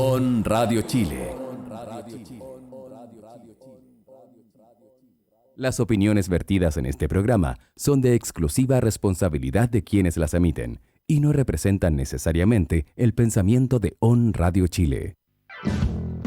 On Radio Chile. Las opiniones vertidas en este programa son de exclusiva responsabilidad de quienes las emiten y no representan necesariamente el pensamiento de On Radio Chile.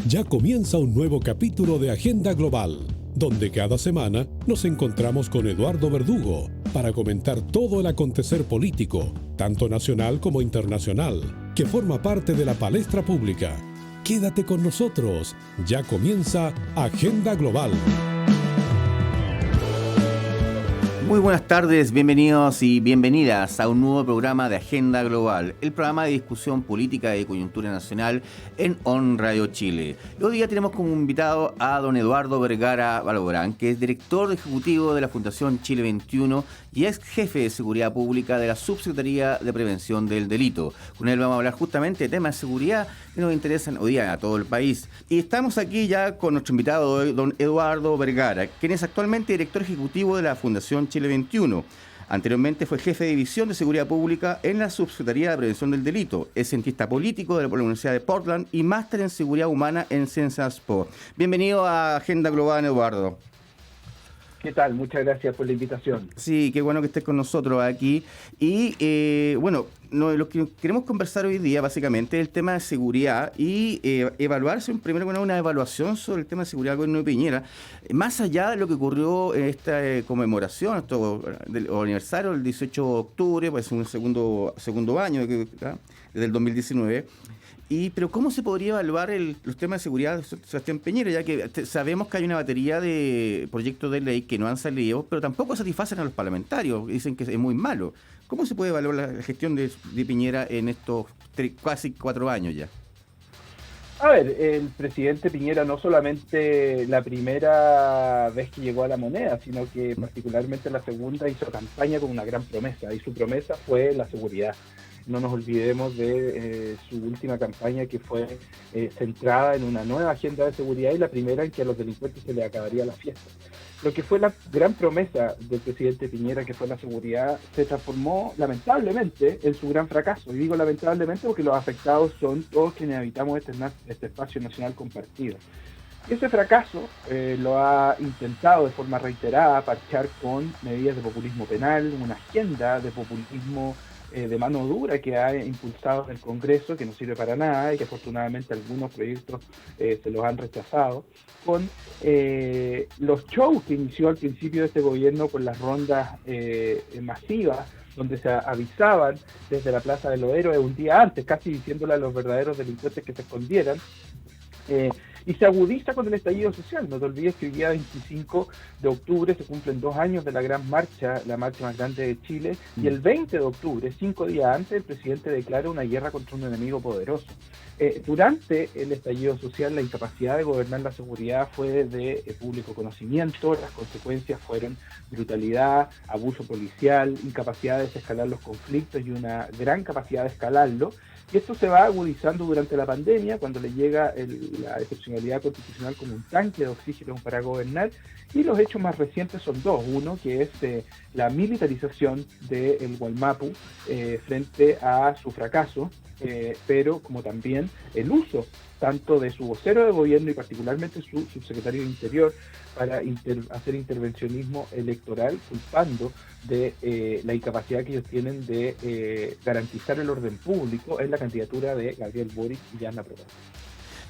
Ya comienza un nuevo capítulo de Agenda Global, donde cada semana nos encontramos con Eduardo Verdugo para comentar todo el acontecer político, tanto nacional como internacional, que forma parte de la palestra pública. Quédate con nosotros, ya comienza Agenda Global. Muy buenas tardes, bienvenidos y bienvenidas a un nuevo programa de Agenda Global, el programa de discusión política y de coyuntura nacional en On Radio Chile. Hoy día tenemos como invitado a don Eduardo Vergara Balográn, que es director ejecutivo de la Fundación Chile 21 y ex jefe de seguridad pública de la Subsecretaría de Prevención del Delito. Con él vamos a hablar justamente de temas de seguridad que nos interesan hoy día a todo el país. Y estamos aquí ya con nuestro invitado hoy, don Eduardo Vergara, quien es actualmente director ejecutivo de la Fundación Chile 21. Anteriormente fue jefe de división de seguridad pública en la Subsecretaría de Prevención del Delito. Es cientista político de la Universidad de Portland y máster en seguridad humana en Ciencias Po. Bienvenido a Agenda Global, Eduardo. ¿Qué tal? Muchas gracias por la invitación. Sí, qué bueno que estés con nosotros aquí. Y lo que queremos conversar hoy día básicamente es el tema de seguridad y evaluarse primero con una evaluación sobre el tema de seguridad del gobierno de Piñera, más allá de lo que ocurrió en esta conmemoración, del aniversario del 18 de octubre, pues un segundo año desde el 2019. Pero ¿cómo se podría evaluar los temas de seguridad de Sebastián Piñera? Ya que sabemos que hay una batería de proyectos de ley que no han salido, pero tampoco satisfacen a los parlamentarios. Dicen que es muy malo. ¿Cómo se puede evaluar la gestión de Piñera en estos casi 4 años ya? A ver, el presidente Piñera no solamente la primera vez que llegó a la moneda, sino que particularmente la segunda hizo campaña con una gran promesa, y su promesa fue la seguridad. No nos olvidemos de su última campaña, que fue centrada en una nueva agenda de seguridad, y la primera en que a los delincuentes se les acabaría la fiesta. Lo que fue la gran promesa del presidente Piñera, que fue la seguridad, se transformó lamentablemente en su gran fracaso. Y digo lamentablemente porque los afectados son todos quienes habitamos este espacio nacional compartido. Y ese fracaso lo ha intentado de forma reiterada parchar con medidas de populismo penal, una agenda de populismo de mano dura que ha impulsado en el Congreso, que no sirve para nada y que afortunadamente algunos proyectos se los han rechazado, con los shows que inició al principio de este gobierno con las rondas masivas, donde se avisaban desde la Plaza de los Héroes un día antes, casi diciéndole a los verdaderos delincuentes que se escondieran. Y se agudiza con el estallido social. No te olvides que hoy día 25 de octubre se cumplen 2 años de la gran marcha, la marcha más grande de Chile, y el 20 de octubre, 5 días antes, el presidente declara una guerra contra un enemigo poderoso. Durante el estallido social, la incapacidad de gobernar la seguridad fue de público conocimiento. Las consecuencias fueron brutalidad, abuso policial, incapacidad de desescalar los conflictos y una gran capacidad de escalarlo. Y esto se va agudizando durante la pandemia, cuando le llega la excepcionalidad constitucional como un tanque de oxígeno para gobernar. Y los hechos más recientes son 2. Uno, que es la militarización del Gualmapu frente a su fracaso, pero como también el uso tanto de su vocero de gobierno y particularmente su subsecretario de Interior para hacer intervencionismo electoral, culpando de la incapacidad que ellos tienen de garantizar el orden público en la candidatura de Gabriel Boric y Jana Prodan.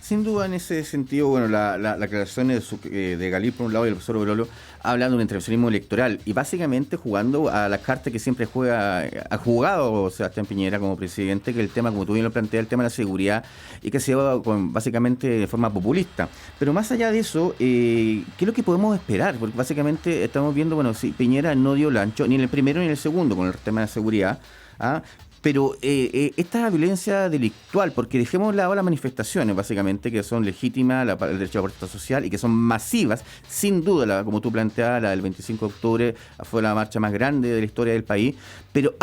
Sin duda, en ese sentido, bueno, la aclaración de Galil por un lado y el profesor Brolo hablan de un intervencionismo electoral y básicamente jugando a las cartas que siempre ha jugado Sebastián Piñera como presidente, que el tema, como tú bien lo planteas, el tema de la seguridad y que se lleva básicamente de forma populista. Pero más allá de eso, ¿qué es lo que podemos esperar? Porque básicamente estamos viendo, bueno, si Piñera no dio el ancho, ni en el primero ni en el segundo con el tema de seguridad, pero esta violencia delictual, porque dejemos de lado las manifestaciones, básicamente, que son legítimas, el derecho a la protesta social, y que son masivas, sin duda, como tú planteabas, la del 25 de octubre fue la marcha más grande de la historia del país, pero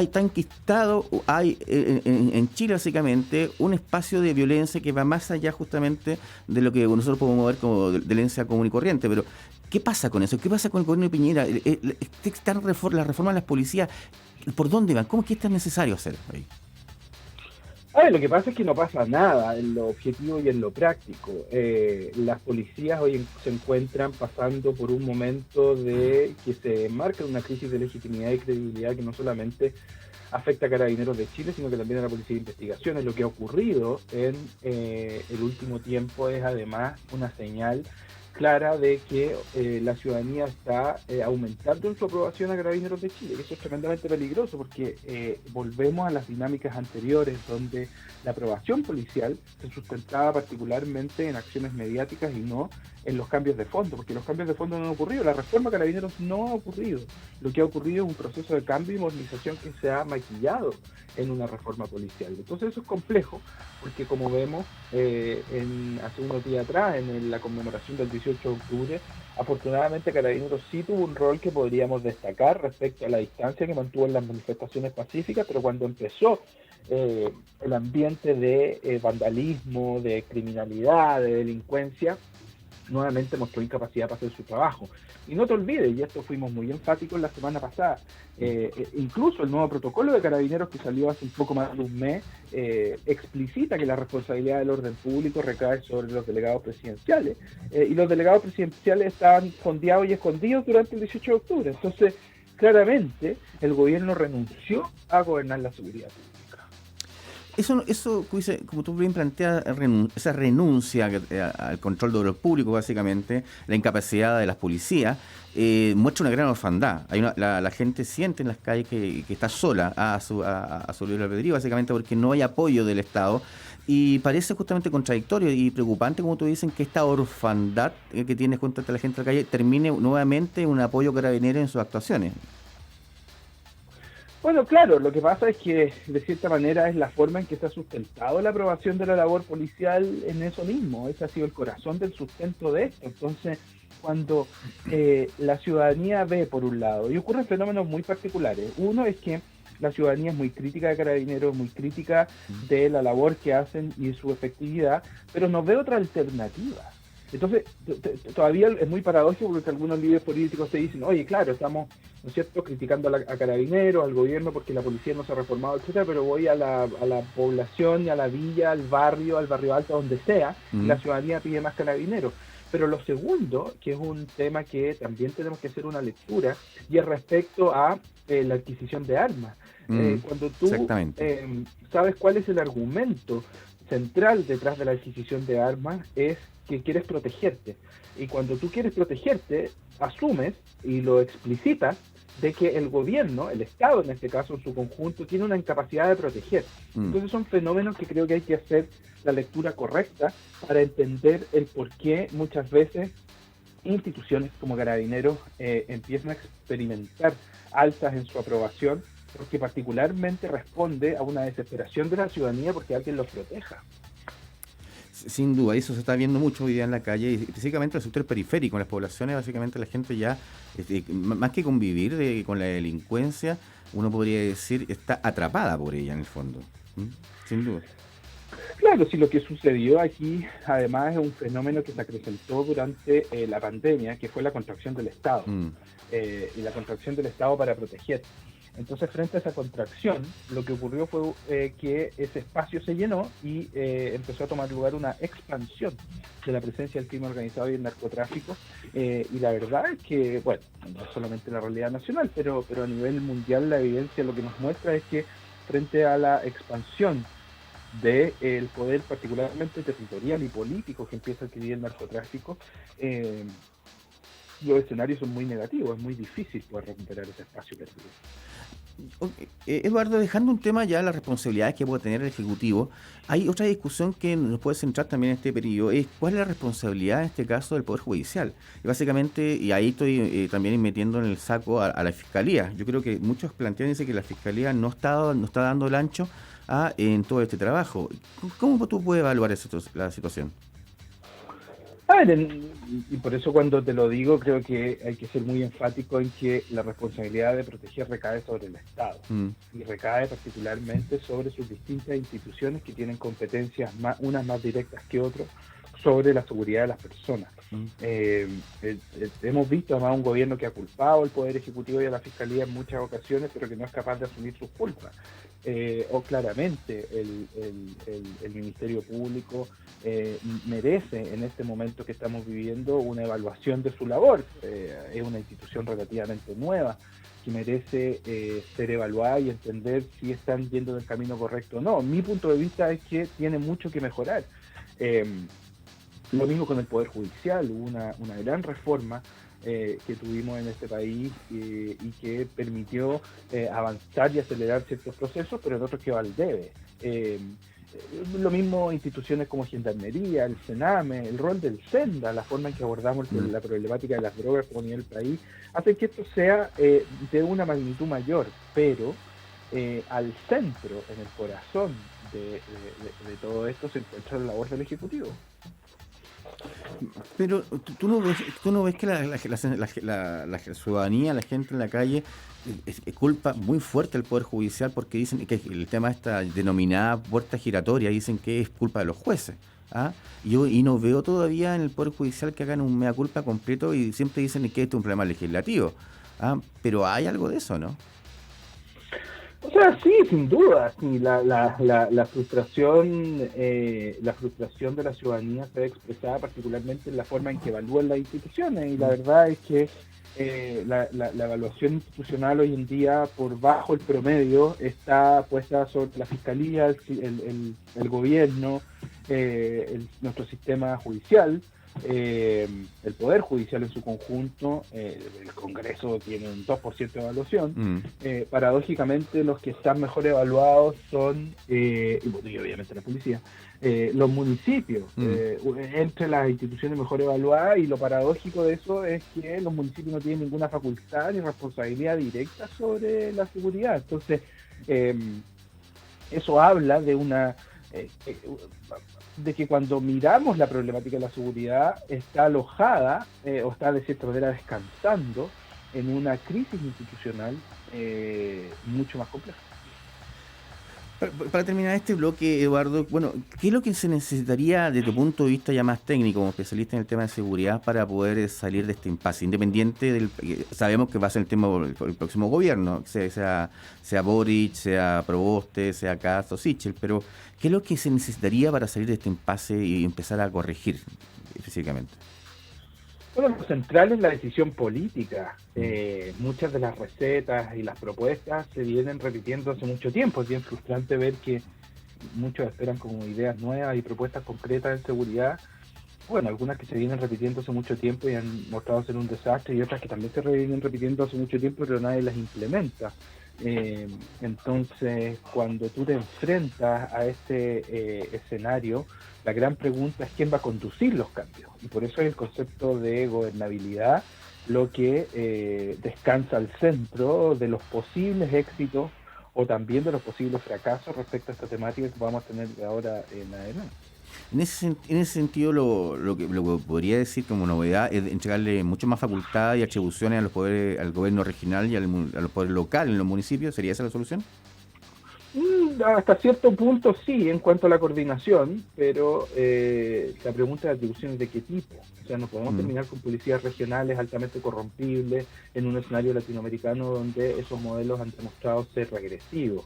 está enquistado, en Chile básicamente, un espacio de violencia que va más allá justamente de lo que nosotros podemos ver como violencia común y corriente. Pero ¿qué pasa con eso? ¿Qué pasa con el gobierno de Piñera? Están las reformas de las policías, ¿por dónde van? ¿Cómo es que esto es necesario hacer ahí? A ver, lo que pasa es que no pasa nada en lo objetivo y en lo práctico. Las policías hoy se encuentran pasando por un momento de que se enmarca una crisis de legitimidad y credibilidad que no solamente afecta a Carabineros de Chile, sino que también a la Policía de Investigaciones. Lo que ha ocurrido en el último tiempo es además una señal clara de que la ciudadanía está aumentando en su aprobación a Carabineros de Chile. Eso es tremendamente peligroso porque volvemos a las dinámicas anteriores donde la aprobación policial se sustentaba particularmente en acciones mediáticas y no en los cambios de fondo, porque los cambios de fondo no han ocurrido, la reforma Carabineros no ha ocurrido. Lo que ha ocurrido es un proceso de cambio y modernización que se ha maquillado en una reforma policial. Entonces eso es complejo, porque como vemos hace unos días atrás, en la conmemoración del 18 de octubre, afortunadamente Carabineros sí tuvo un rol que podríamos destacar respecto a la distancia que mantuvo en las manifestaciones pacíficas, pero cuando empezó el ambiente de vandalismo, de criminalidad, de delincuencia, nuevamente mostró incapacidad para hacer su trabajo. Y no te olvides, y esto fuimos muy enfáticos la semana pasada, incluso el nuevo protocolo de Carabineros que salió hace un poco más de un mes, explicita que la responsabilidad del orden público recae sobre los delegados presidenciales, y los delegados presidenciales estaban fondeados y escondidos durante el 18 de octubre. Entonces, claramente, el gobierno renunció a gobernar la seguridad pública. Eso, como tú bien planteas, esa renuncia al control de orden público, básicamente, la incapacidad de las policías, muestra una gran orfandad. La gente siente en las calles que está sola a su libre albedrío, básicamente porque no hay apoyo del Estado. Y parece justamente contradictorio y preocupante, como tú dices, que esta orfandad que tiene junto a la gente en la calle termine nuevamente en un apoyo carabinero en sus actuaciones. Bueno, claro, lo que pasa es que de cierta manera es la forma en que se ha sustentado la aprobación de la labor policial en eso mismo. Ese ha sido el corazón del sustento de esto. Entonces, cuando la ciudadanía ve, por un lado, y ocurren fenómenos muy particulares. Uno es que la ciudadanía es muy crítica de Carabineros, muy crítica de la labor que hacen y su efectividad, pero no ve otra alternativa. Entonces, todavía es muy paradójico porque algunos líderes políticos te dicen, oye, claro, estamos, ¿no es cierto?, criticando a Carabineros, al gobierno porque la policía no se ha reformado, etcétera, pero voy a la población y a la villa, al barrio alto, donde sea, y la ciudadanía pide más Carabineros. Pero lo segundo, que es un tema que también tenemos que hacer una lectura, y es respecto a la adquisición de armas. Cuando tú sabes cuál es el argumento central detrás de la adquisición de armas, es que quieres protegerte. Y cuando tú quieres protegerte, asumes y lo explicitas de que el gobierno, el Estado en este caso en su conjunto, tiene una incapacidad de proteger. Entonces son fenómenos que creo que hay que hacer la lectura correcta para entender el por qué muchas veces instituciones como Carabineros empiezan a experimentar alzas en su aprobación, porque particularmente responde a una desesperación de la ciudadanía porque alguien los proteja. Sin duda, eso se está viendo mucho hoy día en la calle, y específicamente en el sector periférico, en las poblaciones, básicamente la gente ya, más que convivir con la delincuencia, uno podría decir, está atrapada por ella en el fondo. Sin duda. Claro, sí, lo que sucedió aquí, además, es un fenómeno que se acrecentó durante la pandemia, que fue la contracción del Estado, y la contracción del Estado para proteger. Entonces, frente a esa contracción, lo que ocurrió fue que ese espacio se llenó y empezó a tomar lugar una expansión de la presencia del crimen organizado y el narcotráfico. Y la verdad es que, bueno, no es solamente la realidad nacional, pero a nivel mundial la evidencia lo que nos muestra es que frente a la expansión del poder, particularmente territorial y político que empieza a adquirir el narcotráfico, los escenarios son muy negativos, es muy difícil poder recuperar ese espacio perdido. Eduardo, dejando un tema ya las responsabilidades que puede tener el Ejecutivo, hay otra discusión que nos puede centrar también en este periodo, es cuál es la responsabilidad en este caso del Poder Judicial. Y básicamente, y ahí estoy también metiendo en el saco a la Fiscalía. Yo creo que muchos plantean dice que la Fiscalía no está dando el ancho en todo este trabajo. ¿Cómo tú puedes evaluar la situación? A ver, y por eso cuando te lo digo, creo que hay que ser muy enfático en que la responsabilidad de proteger recae sobre el Estado y recae particularmente sobre sus distintas instituciones que tienen competencias unas más directas que otras sobre la seguridad de las personas. Hemos visto además un gobierno que ha culpado al Poder Ejecutivo y a la Fiscalía en muchas ocasiones, pero que no es capaz de asumir sus culpas. o claramente el Ministerio Público merece en este momento que estamos viviendo una evaluación de su labor. Es una institución relativamente nueva que merece ser evaluada y entender si están yendo del camino correcto o no. Mi punto de vista es que tiene mucho que mejorar. Lo mismo con el Poder Judicial, hubo una gran reforma que tuvimos en este país y que permitió avanzar y acelerar ciertos procesos, pero en otros quedó al debe. Lo mismo instituciones como Gendarmería, el Sename, el rol del Senda, la forma en que abordamos la problemática de las drogas como nivel país, hace que esto sea de una magnitud mayor, pero al centro, en el corazón de todo esto se encuentra la labor del Ejecutivo. Pero tú no ves que la ciudadanía, la gente en la calle, es culpa muy fuerte al Poder Judicial porque dicen que el tema de esta denominada puerta giratoria, dicen que es culpa de los jueces. Y no veo todavía en el Poder Judicial que hagan un mea culpa completo y siempre dicen que esto es un problema legislativo. Pero hay algo de eso, ¿no? O sea, sí, sin duda, sí, la frustración de la ciudadanía se ve expresada particularmente en la forma en que evalúan las instituciones, y la verdad es que la evaluación institucional hoy en día, por bajo el promedio, está puesta sobre la Fiscalía, el gobierno, nuestro sistema judicial, el Poder Judicial en su conjunto. El Congreso tiene un 2% de evaluación. Paradójicamente, los que están mejor evaluados son, y obviamente la policía, los municipios, entre las instituciones mejor evaluadas, y lo paradójico de eso es que los municipios no tienen ninguna facultad ni responsabilidad directa sobre la seguridad. Entonces, eso habla de de que cuando miramos la problemática de la seguridad está alojada o está de cierta manera descansando en una crisis institucional mucho más compleja. Para terminar este bloque, Eduardo, bueno, ¿qué es lo que se necesitaría desde tu punto de vista ya más técnico, como especialista en el tema de seguridad, para poder salir de este impasse? Independiente sabemos que va a ser el tema del próximo gobierno, sea Boric, sea Proboste, sea Kast o Sichel, pero ¿qué es lo que se necesitaría para salir de este impasse y empezar a corregir específicamente? Bueno, lo central es la decisión política. Muchas de las recetas y las propuestas se vienen repitiendo hace mucho tiempo. Es bien frustrante ver que muchos esperan como ideas nuevas y propuestas concretas en seguridad. Bueno, algunas que se vienen repitiendo hace mucho tiempo y han mostrado ser un desastre, y otras que también se vienen repitiendo hace mucho tiempo, pero nadie las implementa. Entonces, cuando tú te enfrentas a este escenario, la gran pregunta es quién va a conducir los cambios, y por eso es el concepto de gobernabilidad lo que descansa al centro de los posibles éxitos o también de los posibles fracasos respecto a esta temática que vamos a tener de ahora en adelante. En ese sentido, lo que podría decir como novedad es entregarle mucho más facultad y atribuciones a los poderes, al gobierno regional y a los poderes locales en los municipios. ¿Sería esa la solución? Hasta cierto punto sí, en cuanto a la coordinación, pero la pregunta de atribuciones de qué tipo. O sea, no podemos terminar con policías regionales altamente corrompibles en un escenario latinoamericano donde esos modelos han demostrado ser regresivos.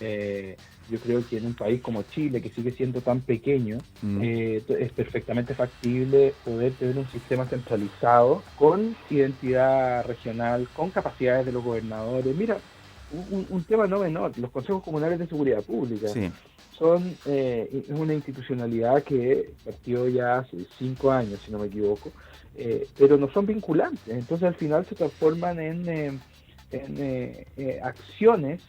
Yo creo que en un país como Chile, que sigue siendo tan pequeño, es perfectamente factible poder tener un sistema centralizado con identidad regional, con capacidades de los gobernadores. Mira, un tema no menor, los consejos comunales de seguridad pública son una institucionalidad que partió ya hace 5 años, si no me equivoco, pero no son vinculantes. Entonces al final se transforman en acciones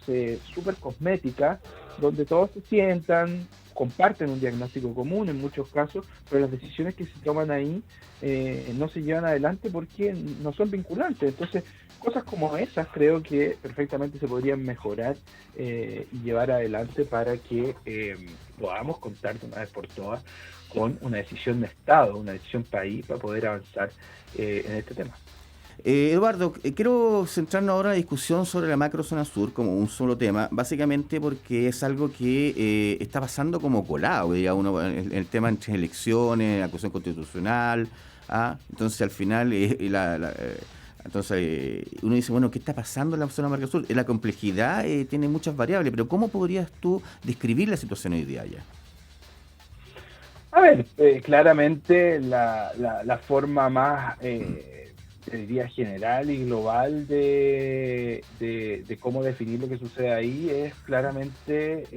súper cosméticas, donde todos se sientan, comparten un diagnóstico común en muchos casos, pero las decisiones que se toman ahí no se llevan adelante porque no son vinculantes. Entonces, cosas como esas creo que perfectamente se podrían mejorar y llevar adelante para que podamos contar de una vez por todas con una decisión de Estado, una decisión país, para poder avanzar en este tema. Eduardo, quiero centrarnos ahora en la discusión sobre la macrozona sur como un solo tema, básicamente porque es algo que está pasando como colado, digamos, el tema entre elecciones, la cuestión constitucional, entonces al final Entonces, uno dice, bueno, ¿qué está pasando en la zona Mercosur? La complejidad tiene muchas variables, pero ¿cómo podrías tú describir la situación hoy día allá? A ver, claramente la forma más, te diría, general y global de cómo definir lo que sucede ahí es claramente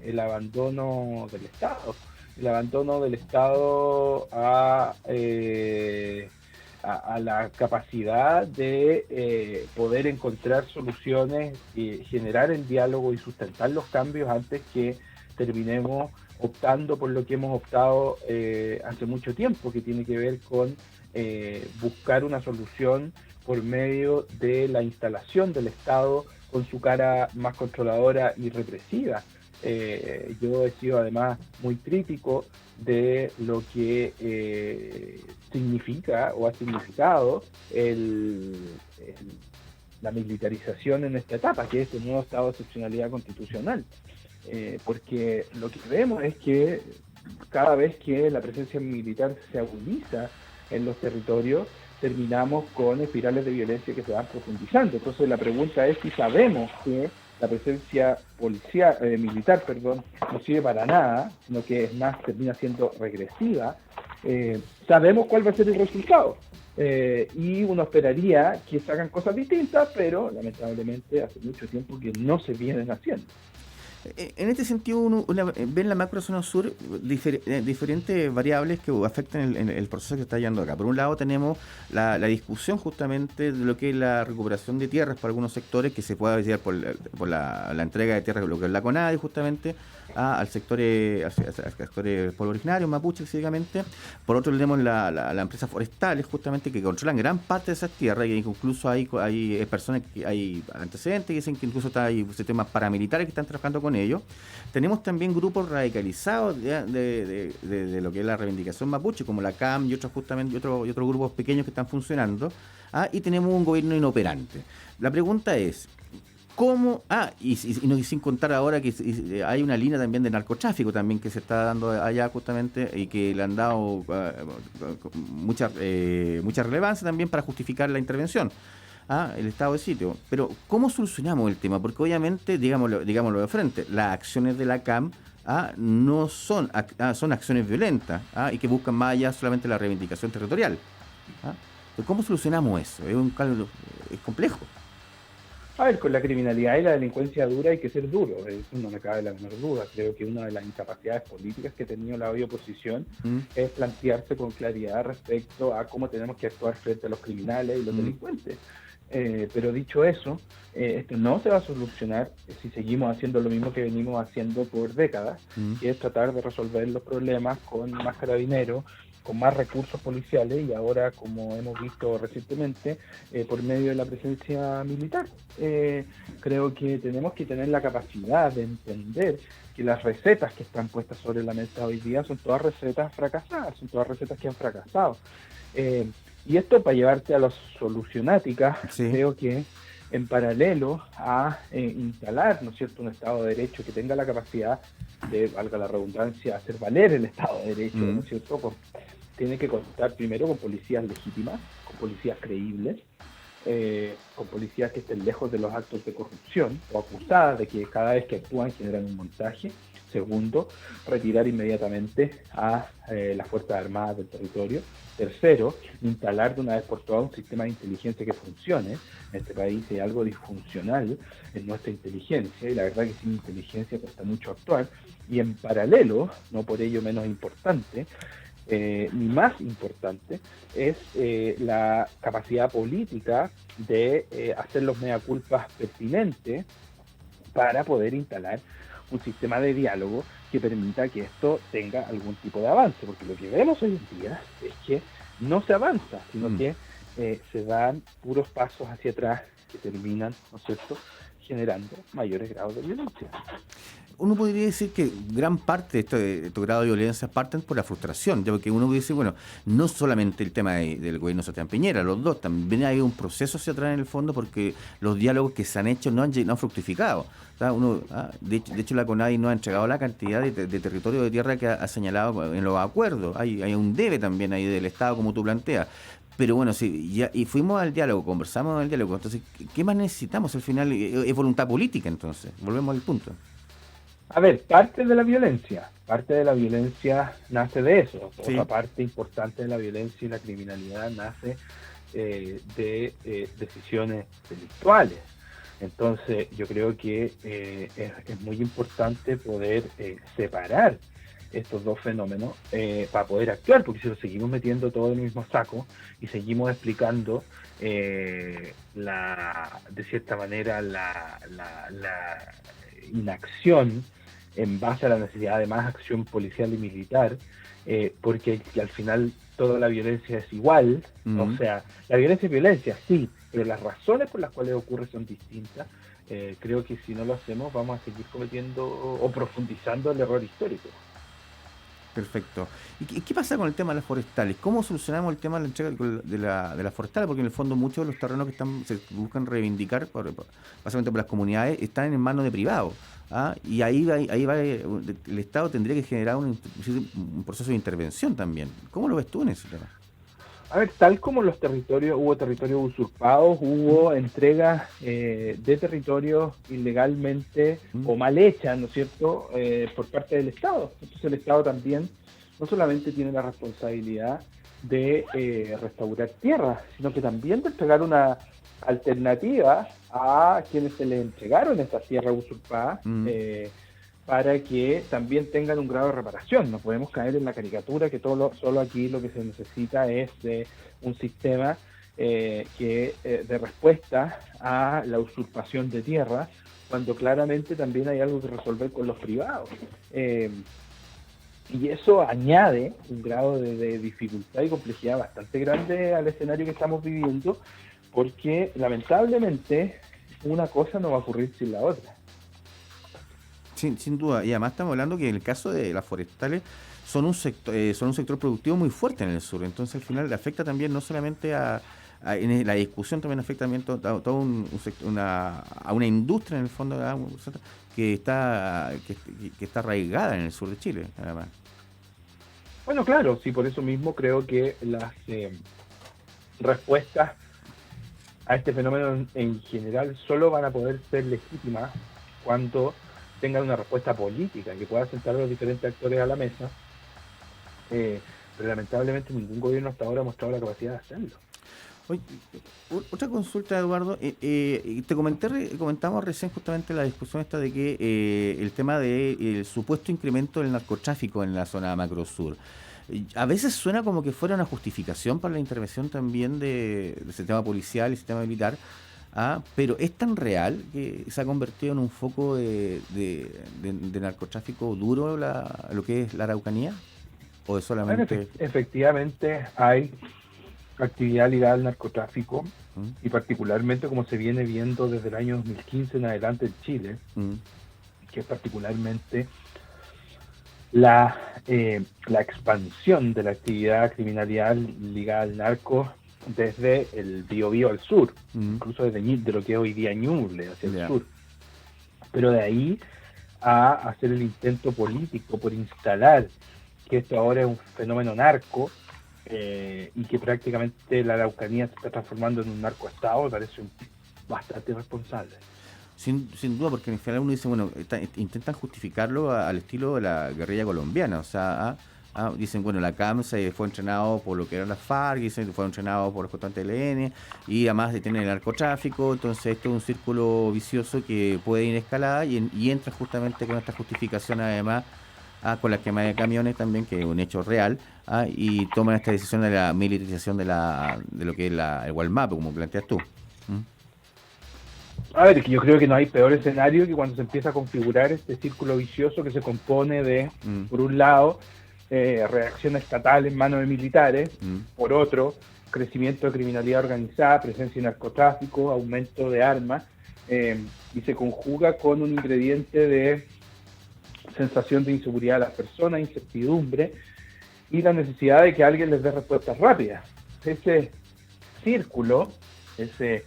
el abandono del Estado. El abandono del Estado a la capacidad de poder encontrar soluciones y generar el diálogo y sustentar los cambios antes que terminemos optando por lo que hemos optado hace mucho tiempo, que tiene que ver con buscar una solución por medio de la instalación del Estado con su cara más controladora y represiva. Yo he sido además muy crítico de lo que significa o ha significado la militarización en esta etapa, que es el nuevo estado de excepcionalidad constitucional. Porque lo que vemos es que cada vez que la presencia militar se agudiza en los territorios, terminamos con espirales de violencia que se van profundizando. Entonces la pregunta es si sabemos que la presencia militar no sirve para nada, sino que es más, termina siendo regresiva, sabemos cuál va a ser el resultado. Y uno esperaría que se hagan cosas distintas, pero lamentablemente hace mucho tiempo que no se vienen haciendo. En este sentido, uno ve en la macrozona sur diferentes variables que afectan el proceso que está llevando acá. Por un lado tenemos la discusión justamente de lo que es la recuperación de tierras por algunos sectores, que se puede decir por la entrega de tierras, lo que es la CONADI justamente, al sector pueblo originario, mapuche específicamente. Por otro tenemos las empresas forestales justamente que controlan gran parte de esas tierras, y incluso hay personas, hay antecedentes que dicen que incluso hay sistemas paramilitares que están trabajando con ellos. Tenemos también grupos radicalizados de lo que es la reivindicación mapuche, como la CAM y otros grupos pequeños que están funcionando, y tenemos un gobierno inoperante. La pregunta es, ¿cómo? Y sin contar ahora que hay una línea también de narcotráfico también que se está dando allá justamente, y que le han dado mucha relevancia también para justificar la intervención, el estado de sitio. Pero ¿cómo solucionamos el tema? Porque obviamente, digámoslo de frente, las acciones de la CAM no son acciones violentas, y que buscan más allá solamente la reivindicación territorial. ¿Cómo solucionamos eso? Es complejo. A ver, con la criminalidad y la delincuencia dura hay que ser duro, eso no me cabe la menor duda. Creo que una de las incapacidades políticas que ha tenido la hoy oposición es plantearse con claridad respecto a cómo tenemos que actuar frente a los criminales y los delincuentes. Pero dicho eso, esto no se va a solucionar si seguimos haciendo lo mismo que venimos haciendo por décadas, que es tratar de resolver los problemas con más carabineros, con más recursos policiales, y ahora, como hemos visto recientemente, por medio de la presencia militar. Creo que tenemos que tener la capacidad de entender que las recetas que están puestas sobre la mesa hoy día son todas recetas fracasadas, son todas recetas que han fracasado. Y esto, para llevarte a la solucionática, creo que en paralelo a instalar, ¿no es cierto?, un Estado de Derecho que tenga la capacidad de, valga la redundancia, hacer valer el Estado de Derecho, ¿no es cierto?, tiene que contar primero con policías legítimas, con policías creíbles, con policías que estén lejos de los actos de corrupción o acusadas de que cada vez que actúan generan un montaje. Segundo, retirar inmediatamente a las Fuerzas Armadas del territorio. Tercero, instalar de una vez por todas un sistema de inteligencia que funcione. En este país hay algo disfuncional en nuestra inteligencia, y la verdad que sin inteligencia cuesta mucho actuar. Y en paralelo, no por ello menos importante, ni más importante, es la capacidad política de hacer los mea culpas pertinentes para poder instalar un sistema de diálogo que permita que esto tenga algún tipo de avance, porque lo que vemos hoy en día es que no se avanza, sino que se dan puros pasos hacia atrás que terminan, ¿no es cierto?, generando mayores grados de violencia. Uno podría decir que gran parte de estos grados de violencia parten por la frustración, ya, porque uno puede decir, bueno, no solamente el tema del gobierno de Sebastián Piñera, los dos, también hay un proceso hacia atrás en el fondo, porque los diálogos que se han hecho no han fructificado. De hecho, la CONADI no ha entregado la cantidad de territorio de tierra que ha señalado en los acuerdos. Hay un debe también ahí del Estado, como tú planteas. Pero bueno, sí, y fuimos al diálogo, conversamos en el diálogo. Entonces, ¿qué más necesitamos al final? Es voluntad política, entonces. Volvemos al punto. A ver, parte de la violencia nace de eso. Sí. Otra parte importante de la violencia y la criminalidad nace de decisiones delictuales. Entonces, yo creo que es muy importante poder separar estos dos fenómenos para poder actuar, porque si lo seguimos metiendo todo en el mismo saco y seguimos explicando de cierta manera la inacción en base a la necesidad de más acción policial y militar, porque al final toda la violencia es igual, o sea, la violencia es violencia, sí, pero las razones por las cuales ocurre son distintas. Creo que si no lo hacemos vamos a seguir cometiendo o profundizando el error histórico. Perfecto. ¿Y qué pasa con el tema de las forestales? ¿Cómo solucionamos el tema de la entrega de las forestales? Porque en el fondo muchos de los terrenos que se buscan reivindicar, básicamente por las comunidades, están en manos de privados. Y ahí va el Estado tendría que generar un proceso de intervención también. ¿Cómo lo ves tú en ese tema? A ver, tal como hubo territorios usurpados, hubo entregas de territorios ilegalmente o mal hechas, ¿no es cierto?, por parte del Estado. Entonces el Estado también no solamente tiene la responsabilidad de restaurar tierras, sino que también de entregar una alternativa a quienes se les entregaron estas tierras usurpadas, para que también tengan un grado de reparación. No podemos caer en la caricatura que solo aquí lo que se necesita es un sistema de respuesta a la usurpación de tierra, cuando claramente también hay algo que resolver con los privados. Y eso añade un grado de dificultad y complejidad bastante grande al escenario que estamos viviendo, porque lamentablemente una cosa no va a ocurrir sin la otra. Sin duda, y además estamos hablando que en el caso de las forestales son un sector productivo muy fuerte en el sur, entonces al final le afecta también no solamente en la discusión, también afecta también a una industria en el fondo que está arraigada en el sur de Chile, además. Bueno, claro, sí, por eso mismo creo que las respuestas a este fenómeno en general solo van a poder ser legítimas cuando tengan una respuesta política, que pueda sentar a los diferentes actores a la mesa, pero lamentablemente ningún gobierno hasta ahora ha mostrado la capacidad de hacerlo. Oye, otra consulta, Eduardo, comentamos recién justamente la discusión esta de que el tema del supuesto incremento del narcotráfico en la zona macro sur. A veces suena como que fuera una justificación para la intervención también del sistema policial y sistema militar, pero es tan real que se ha convertido en un foco de narcotráfico duro lo que es la Araucanía, o es solamente... Efectivamente hay actividad ligada al narcotráfico, y particularmente como se viene viendo desde el año 2015 en adelante en Chile, que es particularmente la expansión de la actividad criminalidad ligada al narco desde el Biobío al sur, incluso de lo que es hoy día Ñuble hacia el sur. Pero de ahí a hacer el intento político por instalar que esto ahora es un fenómeno narco, y que prácticamente la Araucanía se está transformando en un narcoestado, me parece bastante responsable. Sin duda, porque en general uno dice, bueno, intentan justificarlo al estilo de la guerrilla colombiana, o sea, dicen, bueno, la CAM se fue entrenado por lo que eran las FARC, dicen que fue entrenado por los constantes del ELN, y además detienen el narcotráfico, entonces esto es un círculo vicioso que puede ir escalada y entra justamente con esta justificación además con la quema de camiones también, que es un hecho real, y toman esta decisión de la militarización de lo que es el Gualmapu, como planteas tú. A ver, yo creo que no hay peor escenario que cuando se empieza a configurar este círculo vicioso que se compone de, por un lado, reacción estatal en manos de militares, por otro, crecimiento de criminalidad organizada, presencia de narcotráfico, aumento de armas, y se conjuga con un ingrediente de sensación de inseguridad a las personas, incertidumbre, y la necesidad de que alguien les dé respuestas rápidas. Ese círculo, ese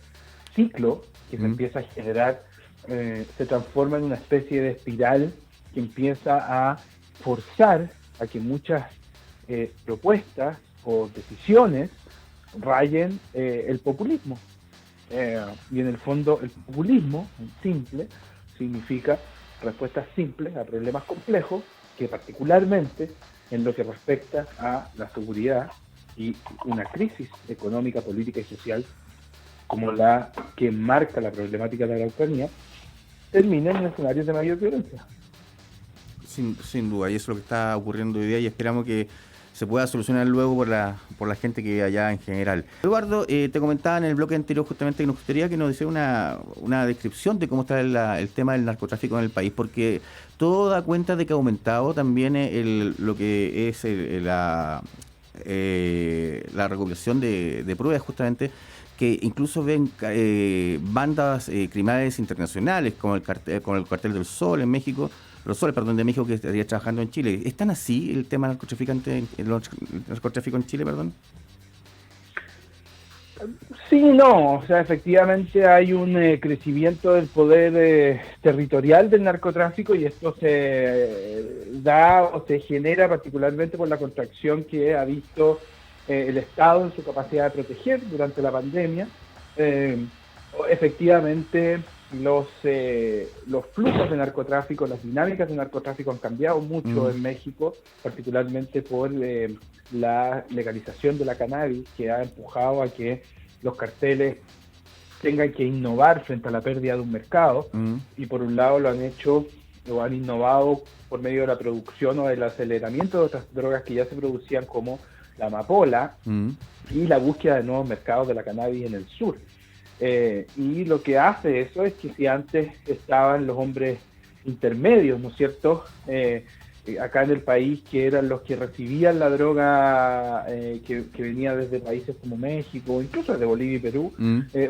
ciclo que se empieza a generar, se transforma en una especie de espiral que empieza a forzar a que muchas propuestas o decisiones rayen el populismo. Y en el fondo el populismo, en simple, significa respuestas simples a problemas complejos, que particularmente en lo que respecta a la seguridad y una crisis económica, política y social como la que marca la problemática de la Araucanía, termina en escenarios de mayor violencia. Sin duda, y eso es lo que está ocurriendo hoy día y esperamos que se pueda solucionar luego por la gente que vive allá en general. Eduardo, te comentaba en el bloque anterior justamente que nos gustaría que nos hiciera una descripción de cómo está el tema del narcotráfico en el país, porque todo da cuenta de que ha aumentado también lo que es la recopilación de pruebas justamente, que incluso ven bandas criminales internacionales como el Cartel del Sol en México, los Soles, perdón, de México, que estaría trabajando en Chile. ¿Es tan así el tema del narcotráfico en Chile, perdón? Sí, no, o sea, efectivamente hay un crecimiento del poder territorial del narcotráfico, y esto se da o se genera particularmente por la contracción que ha visto el Estado en su capacidad de proteger durante la pandemia. Efectivamente, los flujos de narcotráfico, las dinámicas de narcotráfico han cambiado mucho en México, particularmente por la legalización de la cannabis, que ha empujado a que los carteles tengan que innovar frente a la pérdida de un mercado, y por un lado lo han innovado por medio de la producción o del aceleramiento de otras drogas que ya se producían, como la amapola, y la búsqueda de nuevos mercados de la cannabis en el sur. Y lo que hace eso es que si antes estaban los hombres intermedios, ¿no es cierto?, acá en el país, que eran los que recibían la droga que venía desde países como México, incluso desde Bolivia y Perú,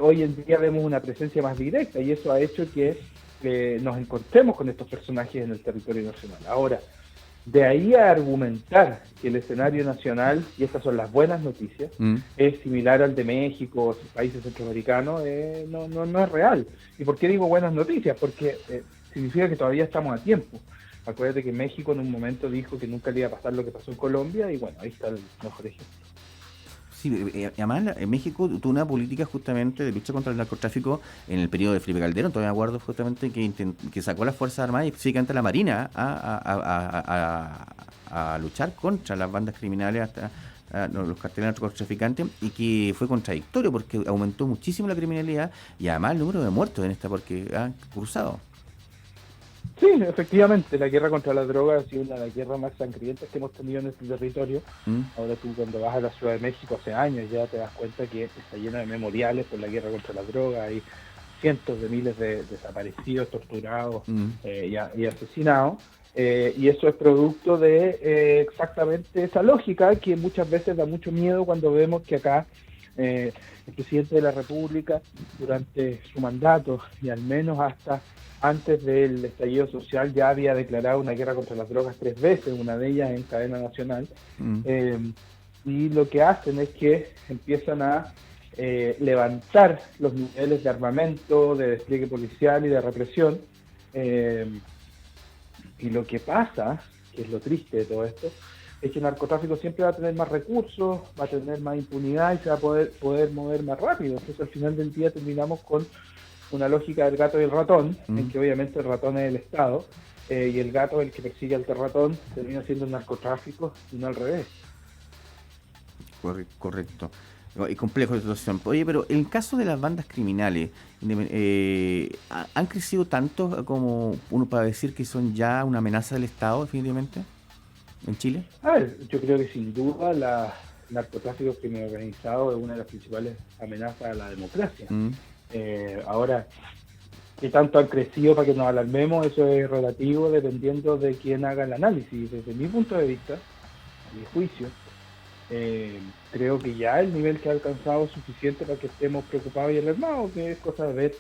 hoy en día vemos una presencia más directa, y eso ha hecho que nos encontremos con estos personajes en el territorio nacional. Ahora, de ahí a argumentar que el escenario nacional, y estas son las buenas noticias, es similar al de México o sus países centroamericanos, no es real. ¿Y por qué digo buenas noticias? Porque significa que todavía estamos a tiempo. Acuérdate que México en un momento dijo que nunca le iba a pasar lo que pasó en Colombia, y bueno, ahí está el mejor ejemplo. Sí, además en México tuvo una política justamente de lucha contra el narcotráfico en el periodo de Felipe Calderón. Todavía me acuerdo justamente que sacó las Fuerzas Armadas y específicamente a la Marina a luchar contra las bandas criminales, hasta los carteles narcotraficantes, y que fue contradictorio porque aumentó muchísimo la criminalidad y además el número de muertos en esta, porque han cruzado. Sí, efectivamente, la guerra contra la droga ha sido una de las guerras más sangrientas que hemos tenido en este territorio. Ahora tú, cuando vas a la Ciudad de México hace años, ya te das cuenta que está llena de memoriales por la guerra contra la droga. Hay cientos de miles de desaparecidos, torturados y asesinados. Y eso es producto de exactamente esa lógica que muchas veces da mucho miedo cuando vemos que acá el presidente de la República, durante su mandato y al menos hasta antes del estallido social, ya había declarado una guerra contra las drogas 3 veces, una de ellas en cadena nacional. Y lo que hacen es que empiezan a levantar los niveles de armamento, de despliegue policial y de represión. Y lo que pasa, que es lo triste de todo esto, es que el narcotráfico siempre va a tener más recursos, va a tener más impunidad y se va a poder mover más rápido. Entonces, al final del día terminamos con una lógica del gato y el ratón, en que obviamente el ratón es el Estado, y el gato, el que persigue al ratón, termina siendo el narcotráfico y no al revés. Correcto. Y complejo la situación. Oye, pero en el caso de las bandas criminales, ¿han crecido tanto como uno para decir que son ya una amenaza del Estado, definitivamente, en Chile? A ver, yo creo que sin duda el narcotráfico criminal organizado es una de las principales amenazas a la democracia. Ahora, ¿qué tanto han crecido para que nos alarmemos? Eso es relativo dependiendo de quién haga el análisis. Desde mi punto de vista, a mi juicio, creo que ya el nivel que ha alcanzado es suficiente para que estemos preocupados y alarmados, que es cosa de ver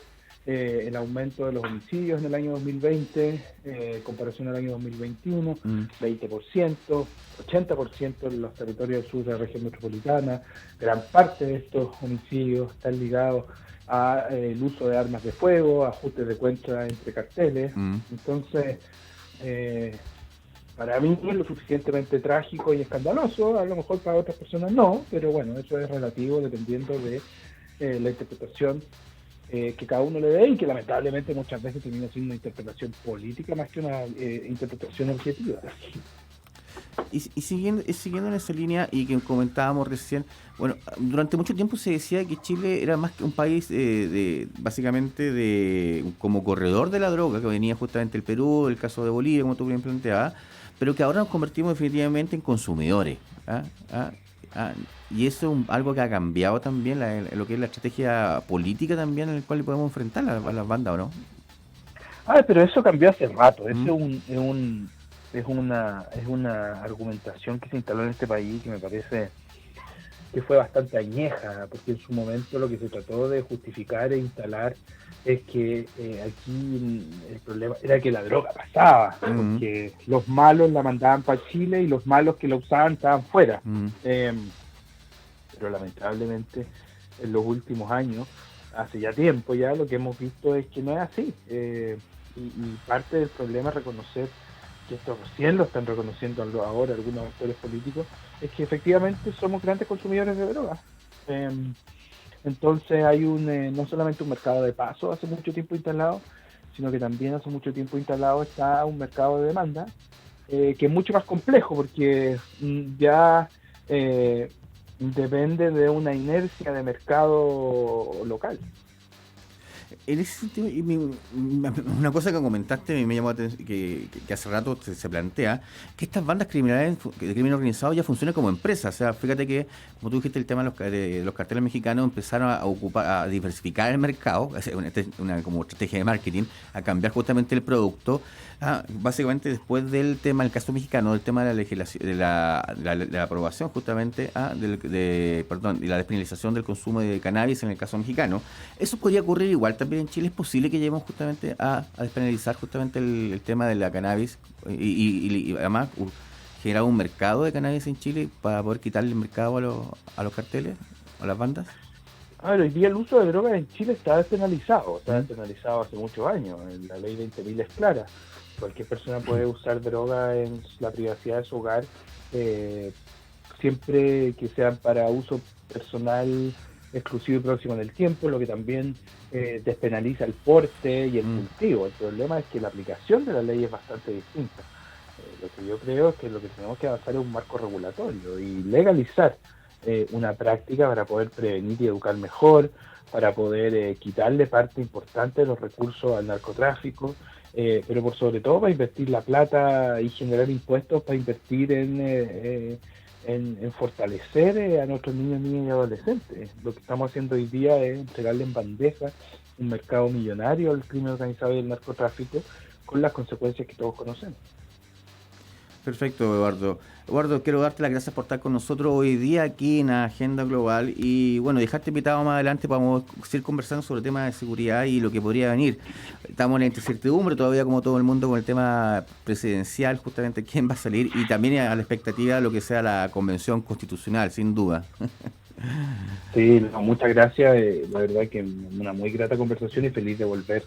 el aumento de los homicidios en el año 2020 en comparación al año 2021, 20%, 80% en los territorios del sur de la región metropolitana. Gran parte de estos homicidios están ligados a el uso de armas de fuego, ajustes de cuentas entre carteles. Entonces, para mí es lo suficientemente trágico y escandaloso, a lo mejor para otras personas no, pero bueno, eso es relativo dependiendo de la interpretación que cada uno le dé, y que lamentablemente muchas veces termina siendo una interpretación política más que una interpretación objetiva. Y siguiendo en esa línea, y que comentábamos recién, bueno, durante mucho tiempo se decía que Chile era más que un país básicamente como corredor de la droga, que venía justamente el Perú, el caso de Bolivia, como tú bien planteabas, pero que ahora nos convertimos definitivamente en consumidores. Y eso es algo que ha cambiado también lo que es la estrategia política también, en el cual podemos enfrentar a las bandas, ¿o no? Pero eso cambió hace rato. Es una argumentación que se instaló en este país que me parece que fue bastante añeja, porque en su momento lo que se trató de justificar e instalar es que aquí el problema era que la droga pasaba, porque los malos la mandaban para Chile y los malos que la usaban estaban fuera. Pero lamentablemente en los últimos años, hace ya tiempo ya, lo que hemos visto es que no es así. Y parte del problema es reconocer, que esto recién lo están reconociendo ahora algunos actores políticos, es que efectivamente somos grandes consumidores de drogas. Entonces hay no solamente un mercado de paso hace mucho tiempo instalado, sino que también hace mucho tiempo instalado está un mercado de demanda que es mucho más complejo, porque ya depende de una inercia de mercado local. En ese sentido, una cosa que comentaste me llamó la atención, que hace rato se plantea, que estas bandas criminales de crimen organizado ya funcionan como empresas. O sea, fíjate que, como tú dijiste, el tema de los carteles mexicanos empezaron a diversificar el mercado, una como estrategia de marketing, a cambiar justamente el producto. Básicamente después del tema, el caso mexicano, del tema de la legislación, de la aprobación justamente y la despenalización del consumo de cannabis en el caso mexicano. Eso podría ocurrir igual también en Chile. Es posible que lleguemos justamente a despenalizar justamente el tema de la cannabis y además generar un mercado de cannabis en Chile para poder quitarle el mercado a los carteles, a las bandas. Hoy día el uso de drogas en Chile está despenalizado hace muchos años. La ley 20.000 es clara. Cualquier persona puede usar droga en la privacidad de su hogar, siempre que sean para uso personal exclusivo y próximo en el tiempo, lo que también despenaliza el porte y el cultivo. El problema es que la aplicación de la ley es bastante distinta. Lo que yo creo es que lo que tenemos que avanzar es un marco regulatorio y legalizar una práctica para poder prevenir y educar mejor, para poder quitarle parte importante de los recursos al narcotráfico, pero por sobre todo para invertir la plata y generar impuestos para invertir en fortalecer a nuestros niños, niñas y adolescentes. Lo que estamos haciendo hoy día es entregarle en bandeja un mercado millonario al crimen organizado y el narcotráfico, con las consecuencias que todos conocemos. Perfecto, Eduardo. Eduardo, quiero darte las gracias por estar con nosotros hoy día aquí en Agenda Global y, bueno, dejarte invitado más adelante para seguir conversando sobre temas de seguridad y lo que podría venir. Estamos en incertidumbre todavía, como todo el mundo, con el tema presidencial, justamente quién va a salir, y también a la expectativa de lo que sea la convención constitucional, sin duda. Sí, muchas gracias. La verdad que una muy grata conversación y feliz de volver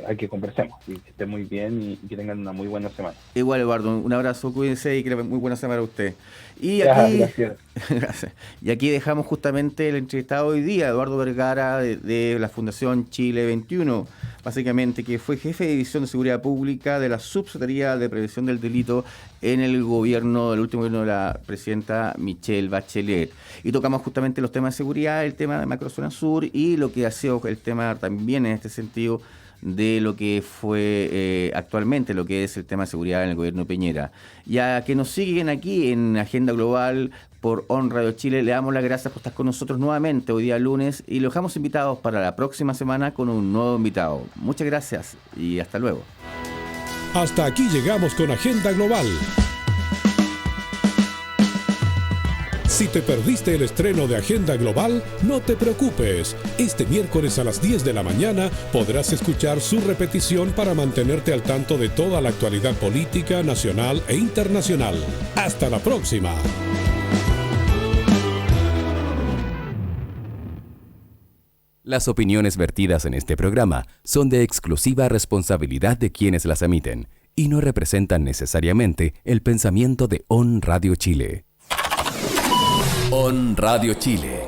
a que conversemos. Y que estén muy bien y que tengan una muy buena semana. Igual, Eduardo, un abrazo, cuídense y que muy buena semana a usted. Y gracias. Gracias. Y aquí dejamos justamente el entrevistado hoy día, Eduardo Vergara, de la Fundación Chile 21, básicamente, que fue jefe de División de Seguridad Pública de la Subsecretaría de Prevención del Delito en el último gobierno de la presidenta Michelle Bachelet. Y tocamos justamente los temas de seguridad, el tema de Macrozona Sur y lo que ha sido el tema también en este sentido de lo que fue actualmente lo que es el tema de seguridad en el gobierno de Piñera. Ya que nos siguen aquí en Agenda Global por On Radio Chile, le damos las gracias por estar con nosotros nuevamente hoy día lunes y los dejamos invitados para la próxima semana con un nuevo invitado. Muchas gracias y hasta luego. Hasta aquí llegamos con Agenda Global. Si te perdiste el estreno de Agenda Global, no te preocupes. Este miércoles a las 10 de la mañana podrás escuchar su repetición para mantenerte al tanto de toda la actualidad política, nacional e internacional. ¡Hasta la próxima! Las opiniones vertidas en este programa son de exclusiva responsabilidad de quienes las emiten y no representan necesariamente el pensamiento de On Radio Chile. On Radio Chile.